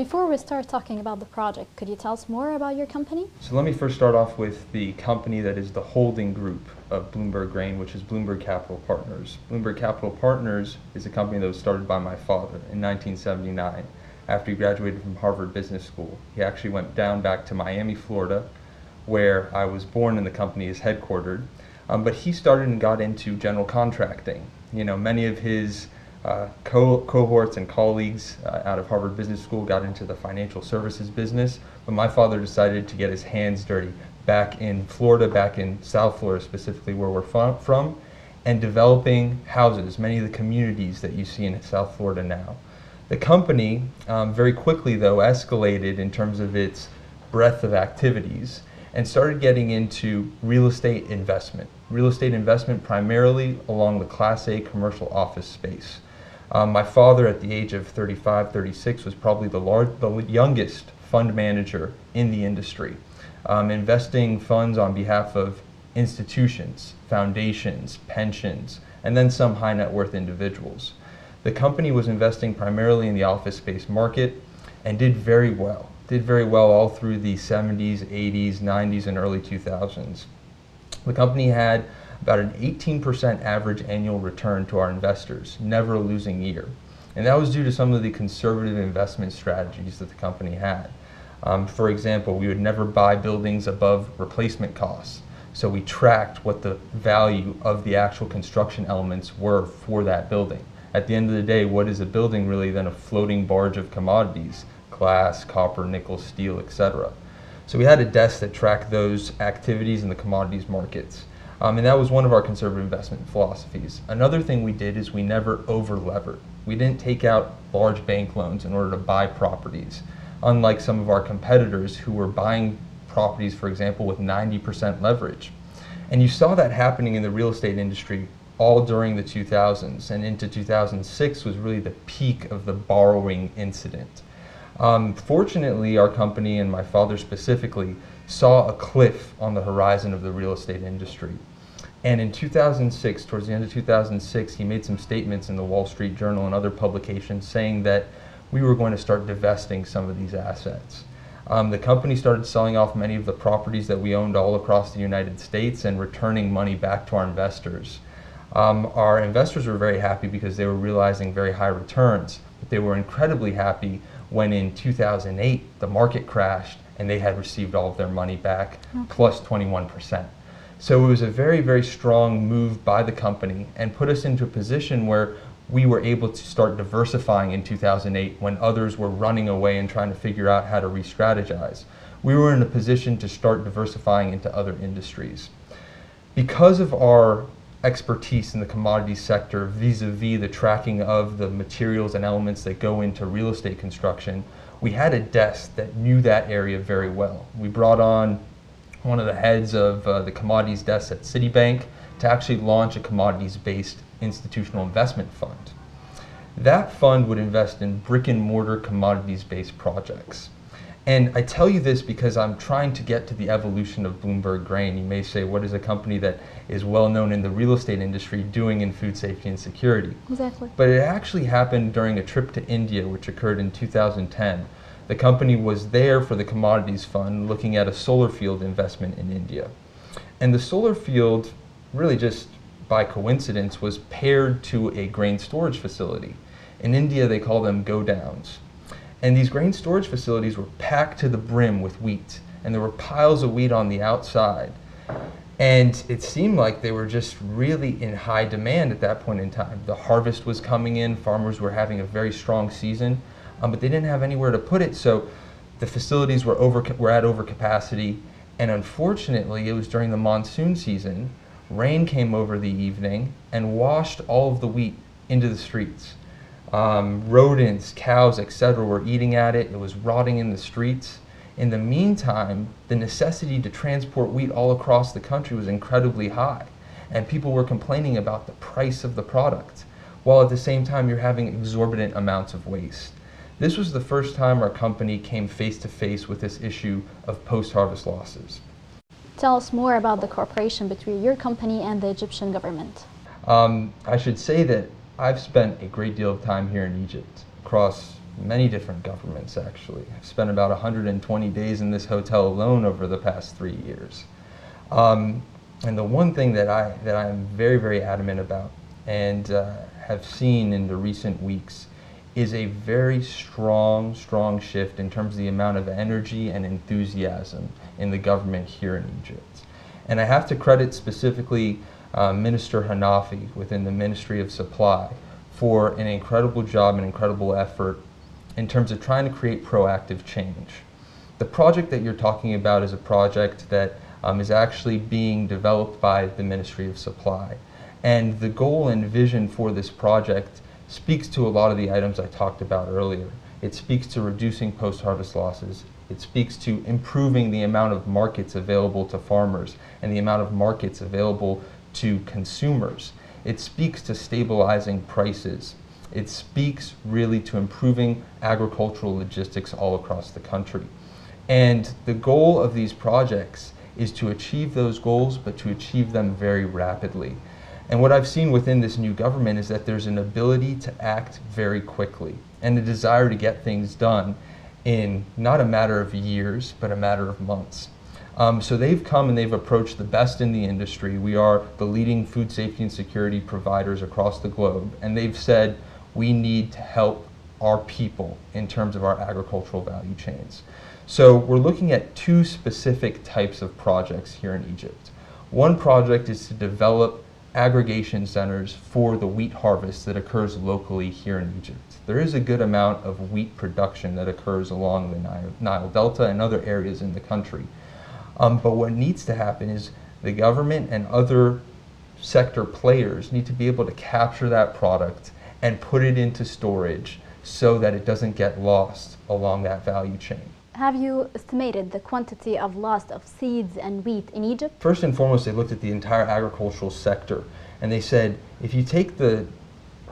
before we start talking about the project, could you tell us more about your company? So let me first start off with the company that is the holding group of Blumberg Grain, which is Blumberg Capital Partners. Blumberg Capital Partners is a company that was started by my father in 1979 after he graduated from Harvard Business School. He actually went down back to Miami, Florida, where I was born and the company is headquartered. But he started and got into general contracting. You know, many of his cohorts and colleagues out of Harvard Business School got into the financial services business, but my father decided to get his hands dirty back in Florida, back in South Florida specifically, where we're from, and developing houses, many of the communities that you see in South Florida now. The company very quickly, though, escalated in terms of its breadth of activities and started getting into real estate investment. Real estate investment primarily along the Class A commercial office space. My father, at the age of 35, 36, was probably the youngest fund manager in the industry, investing funds on behalf of institutions, foundations, pensions, and then some high net worth individuals. The company was investing primarily in the office space market and did very well. Did very well all through the 70s, 80s, 90s, and early 2000s. The company had about an 18% average annual return to our investors, never a losing year. And that was due to some of the conservative investment strategies that the company had. For example, we would never buy buildings above replacement costs. So we tracked what the value of the actual construction elements were for that building. At the end of the day, what is a building really than a floating barge of commodities? Glass, copper, nickel, steel, etc. So we had a desk that tracked those activities in the commodities markets. And that was one of our conservative investment philosophies. Another thing we did is we never over-levered. We didn't take out large bank loans in order to buy properties, unlike some of our competitors who were buying properties, for example, with 90% leverage. And you saw that happening in the real estate industry all during the 2000s, and into 2006 was really the peak of the borrowing incident. Fortunately, our company, and my father specifically, saw a cliff on the horizon of the real estate industry. And in 2006, towards the end of 2006, he made some statements in the Wall Street Journal and other publications saying that we were going to start divesting some of these assets. The company started selling off many of the properties that we owned all across the United States and returning money back to our investors. Our investors were very happy because they were realizing very high returns, but they were incredibly happy when in 2008 the market crashed and they had received all of their money back, plus 21%. So it was a very, very strong move by the company and put us into a position where we were able to start diversifying in 2008 when others were running away and trying to figure out how to re-strategize. We were in a position to start diversifying into other industries. Because of our expertise in the commodities sector vis-a-vis the tracking of the materials and elements that go into real estate construction, we had a desk that knew that area very well. We brought on one of the heads of the commodities desk at Citibank to actually launch a commodities-based institutional investment fund. That fund would invest in brick and mortar commodities-based projects. And I tell you this because I'm trying to get to the evolution of Blumberg Grain. You may say, what is a company that is well known in the real estate industry doing in food safety and security? Exactly. But it actually happened during a trip to India, which occurred in 2010. The company was there for the commodities fund looking at a solar field investment in India. And the solar field, really just by coincidence, was paired to a grain storage facility. In India, they call them go-downs. And these grain storage facilities were packed to the brim with wheat, and there were piles of wheat on the outside. And it seemed like they were just really in high demand at that point in time. The harvest was coming in, farmers were having a very strong season, but they didn't have anywhere to put it, so the facilities were at overcapacity, and unfortunately, it was during the monsoon season. Rain came over the evening and washed all of the wheat into the streets. Rodents, cows, etc. were eating at it. It was rotting in the streets. In the meantime, the necessity to transport wheat all across the country was incredibly high, and people were complaining about the price of the product, while at the same time you're having exorbitant amounts of waste. This was the first time our company came face to face with this issue of post-harvest losses. Tell us more about the cooperation between your company and the Egyptian government. I should say that I've spent a great deal of time here in Egypt, across many different governments actually. I've spent about 120 days in this hotel alone over the past 3 years. And the one thing that I'm very, very adamant about and have seen in the recent weeks is a very strong shift in terms of the amount of energy and enthusiasm in the government here in Egypt. And I have to credit specifically Minister Hanafi within the Ministry of Supply for an incredible job and incredible effort in terms of trying to create proactive change. The project that you're talking about is a project that is actually being developed by the Ministry of Supply. And the goal and vision for this project speaks to a lot of the items I talked about earlier. It speaks to reducing post-harvest losses. It speaks to improving the amount of markets available to farmers and the amount of markets available to consumers. It speaks to stabilizing prices. It speaks really to improving agricultural logistics all across the country. And the goal of these projects is to achieve those goals, but to achieve them very rapidly. And what I've seen within this new government is that there's an ability to act very quickly and a desire to get things done in not a matter of years, but a matter of months. So they've come and they've approached the best in the industry. We are the leading food safety and security providers across the globe, and they've said we need to help our people in terms of our agricultural value chains. So we're looking at two specific types of projects here in Egypt. One project is to develop aggregation centers for the wheat harvest that occurs locally here in Egypt. There is a good amount of wheat production that occurs along the Nile Delta and other areas in the country. But what needs to happen is the government and other sector players need to be able to capture that product and put it into storage so that it doesn't get lost along that value chain. Have you estimated the quantity of loss of seeds and wheat in Egypt? First and foremost, they looked at the entire agricultural sector, and they said, if you take the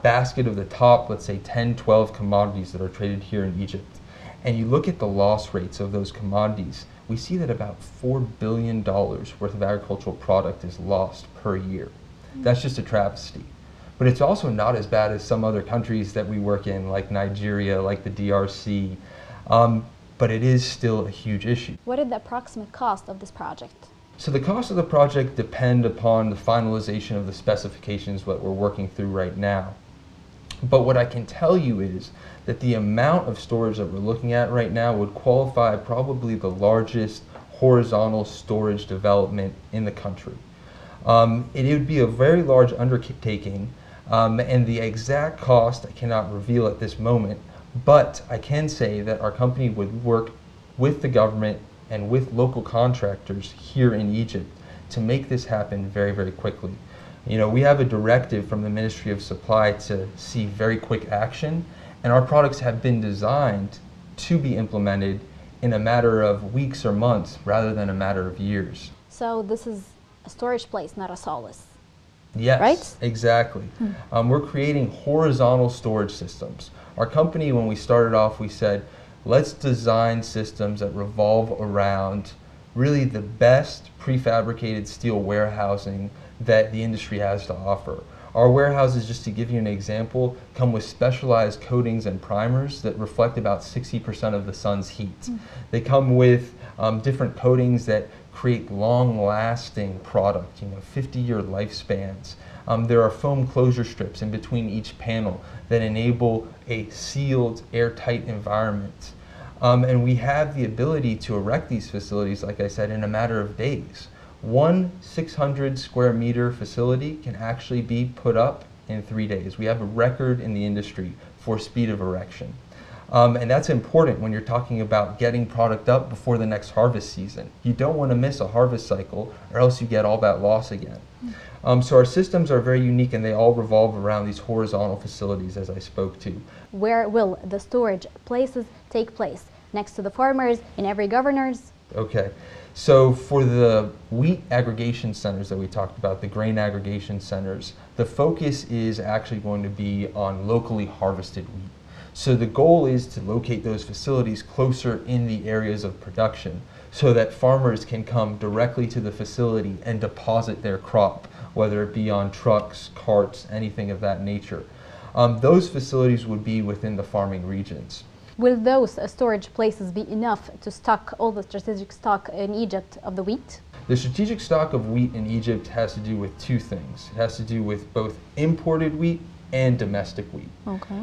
basket of the top, let's say 10, 12 commodities that are traded here in Egypt, and you look at the loss rates of those commodities, we see that about $4 billion worth of agricultural product is lost per year. That's just a travesty. But it's also not as bad as some other countries that we work in, like Nigeria, like the DRC. But it is still a huge issue. What is the approximate cost of this project? So the cost of the project depend upon the finalization of the specifications that we're working through right now. But what I can tell you is that the amount of storage that we're looking at right now would qualify probably the largest horizontal storage development in the country. It would be a very large undertaking, and the exact cost I cannot reveal at this moment. But I can say that our company would work with the government and with local contractors here in Egypt to make this happen very, very quickly. You know, we have a directive from the Ministry of Supply to see very quick action, and our products have been designed to be implemented in a matter of weeks or months rather than a matter of years. So this is a storage place, not a solace. Yes, right? Exactly. We're creating horizontal storage systems. Our company, when we started off, we said, let's design systems that revolve around really the best prefabricated steel warehousing that the industry has to offer. Our warehouses, just to give you an example, come with specialized coatings and primers that reflect about 60% of the sun's heat. They come with different coatings that create long-lasting product, 50-year lifespans. There are foam closure strips in between each panel that enable a sealed, airtight environment. And we have the ability to erect these facilities, like I said, in a matter of days. One 600 square meter facility can actually be put up in 3 days. We have a record in the industry for speed of erection. And that's important when you're talking about getting product up before the next harvest season. You don't want to miss a harvest cycle or else you get all that loss again. So our systems are very unique and they all revolve around these horizontal facilities as I spoke to. Where will the storage places take place? Next to the farmers, in every governor's? Okay, so for the wheat aggregation centers that we talked about, the grain aggregation centers, the focus is actually going to be on locally harvested wheat. So the goal is to locate those facilities closer in the areas of production so that farmers can come directly to the facility and deposit their crop, whether it be on trucks, carts, anything of that nature. Those facilities would be within the farming regions. Will those storage places be enough to stock all the strategic stock in Egypt of the wheat? The strategic stock of wheat in Egypt has to do with two things. It has to do with both imported wheat and domestic wheat. Okay.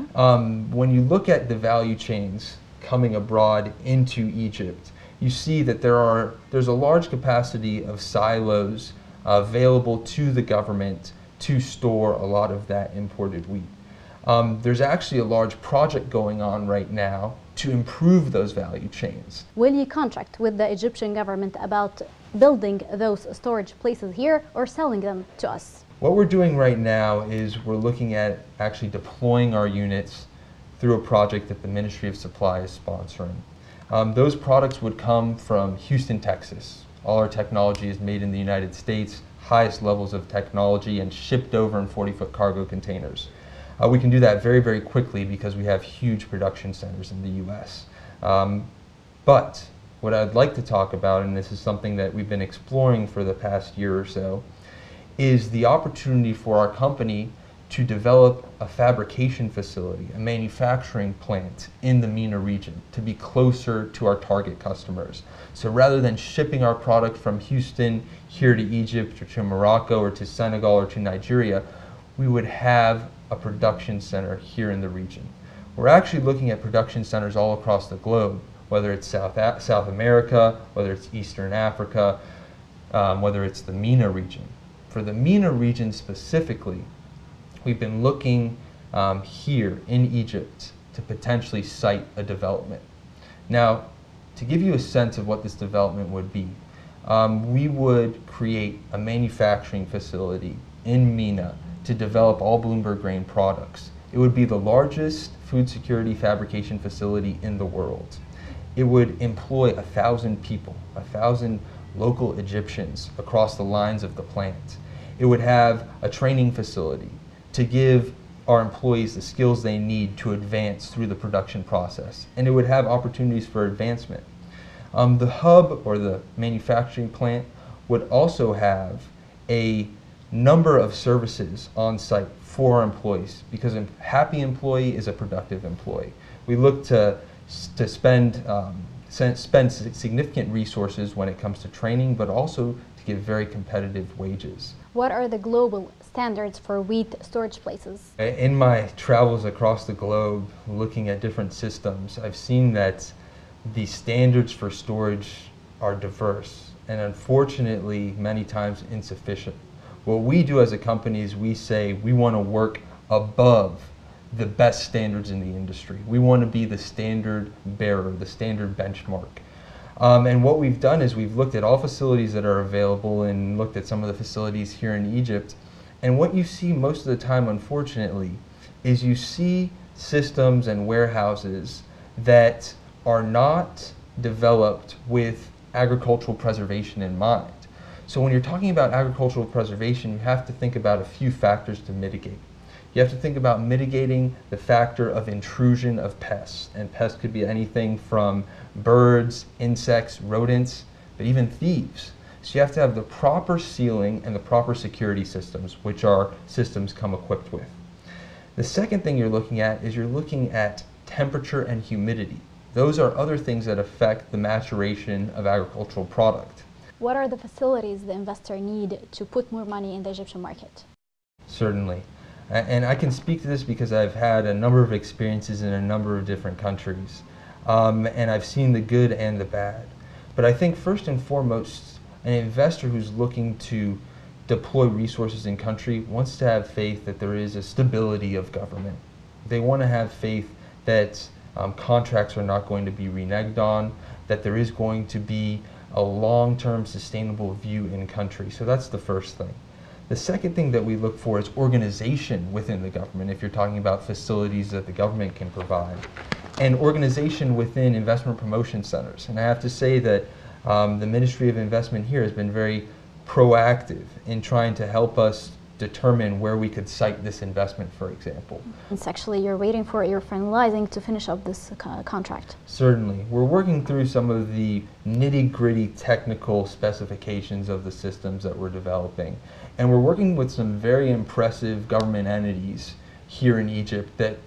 When you look at the value chains coming abroad into Egypt, you see that there's a large capacity of silos available to the government to store a lot of that imported wheat. There's actually a large project going on right now to improve those value chains. Will you contract with the Egyptian government about building those storage places here or selling them to us? What we're doing right now is we're looking at actually deploying our units through a project that the Ministry of Supply is sponsoring. Those products would come from Houston, Texas. All our technology is made in the United States, highest levels of technology, and shipped over in 40-foot cargo containers. We can do that very, very quickly because we have huge production centers in the U.S. But what I'd like to talk about, and this is something that we've been exploring for the past year or so, is the opportunity for our company to develop a fabrication facility, a manufacturing plant in the MENA region to be closer to our target customers. So rather than shipping our product from Houston here to Egypt or to Morocco or to Senegal or to Nigeria, we would have a production center here in the region. We're actually looking at production centers all across the globe, whether it's South America, whether it's Eastern Africa, whether it's the MENA region. For the MENA region specifically, we've been looking here in Egypt to potentially site a development. Now, to give you a sense of what this development would be, we would create a manufacturing facility in MENA to develop all Blumberg grain products. It would be the largest food security fabrication facility in the world. It would employ 1,000 people, 1,000 local Egyptians across the lines of the plant. It would have a training facility to give our employees the skills they need to advance through the production process. And it would have opportunities for advancement. The hub, or the manufacturing plant, would also have a number of services on site for our employees, because a happy employee is a productive employee. We look to spend significant resources when it comes to training, but also to give very competitive wages. What are the global standards for wheat storage places? In my travels across the globe, looking at different systems, I've seen that the standards for storage are diverse and unfortunately many times insufficient. What we do as a company is we say we want to work above the best standards in the industry. We want to be the standard bearer, the standard benchmark. And what we've done is we've looked at all facilities that are available and looked at some of the facilities here in Egypt. And what you see most of the time, unfortunately, is you see systems and warehouses that are not developed with agricultural preservation in mind. So when you're talking about agricultural preservation, you have to think about a few factors to mitigate. You have to think about mitigating the factor of intrusion of pests. And pests could be anything from birds, insects, rodents, but even thieves. So you have to have the proper sealing and the proper security systems, which our systems come equipped with. The second thing you're looking at is you're looking at temperature and humidity. Those are other things that affect the maturation of agricultural product. What are the facilities the investor need to put more money in the Egyptian market? Certainly. And I can speak to this because I've had a number of experiences in a number of different countries. And I've seen the good and the bad. But I think first and foremost, an investor who's looking to deploy resources in country wants to have faith that there is a stability of government. They want to have faith that contracts are not going to be reneged on, that there is going to be a long-term sustainable view in country. So that's the first thing. The second thing that we look for is organization within the government, if you're talking about facilities that the government can provide, and organization within investment promotion centers. And I have to say that the Ministry of Investment here has been very proactive in trying to help us determine where we could site this investment, for example. It's actually you're waiting for your finalizing to finish up this contract. Certainly. We're working through some of the nitty-gritty technical specifications of the systems that we're developing. And we're working with some very impressive government entities here in Egypt that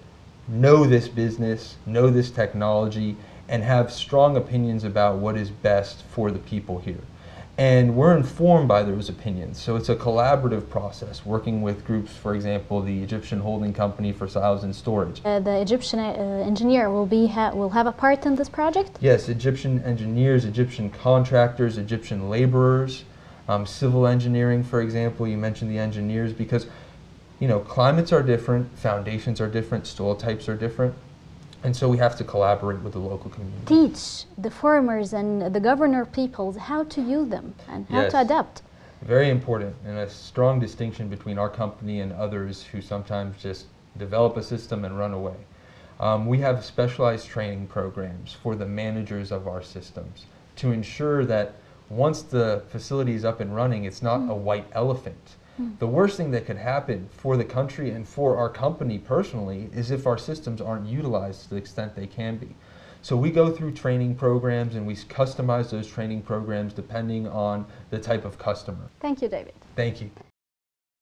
know this business, know this technology, and have strong opinions about what is best for the people here. And we're informed by those opinions. So it's a collaborative process, working with groups, for example, the Egyptian Holding Company for Silos and Storage. The Egyptian engineer will have a part in this project? Yes, Egyptian engineers, Egyptian contractors, Egyptian laborers, civil engineering, for example. You mentioned the engineers because, you know, climates are different, foundations are different, soil types are different. And so we have to collaborate with the local community. Teach the farmers and the governor peoples how to use them and how to adapt. Very important, and a strong distinction between our company and others who sometimes just develop a system and run away. We have specialized training programs for the managers of our systems to ensure that once the facility is up and running, it's not a white elephant. The worst thing that could happen for the country and for our company personally is if our systems aren't utilized to the extent they can be. So we go through training programs and we customize those training programs depending on the type of customer. Thank you, David. Thank you.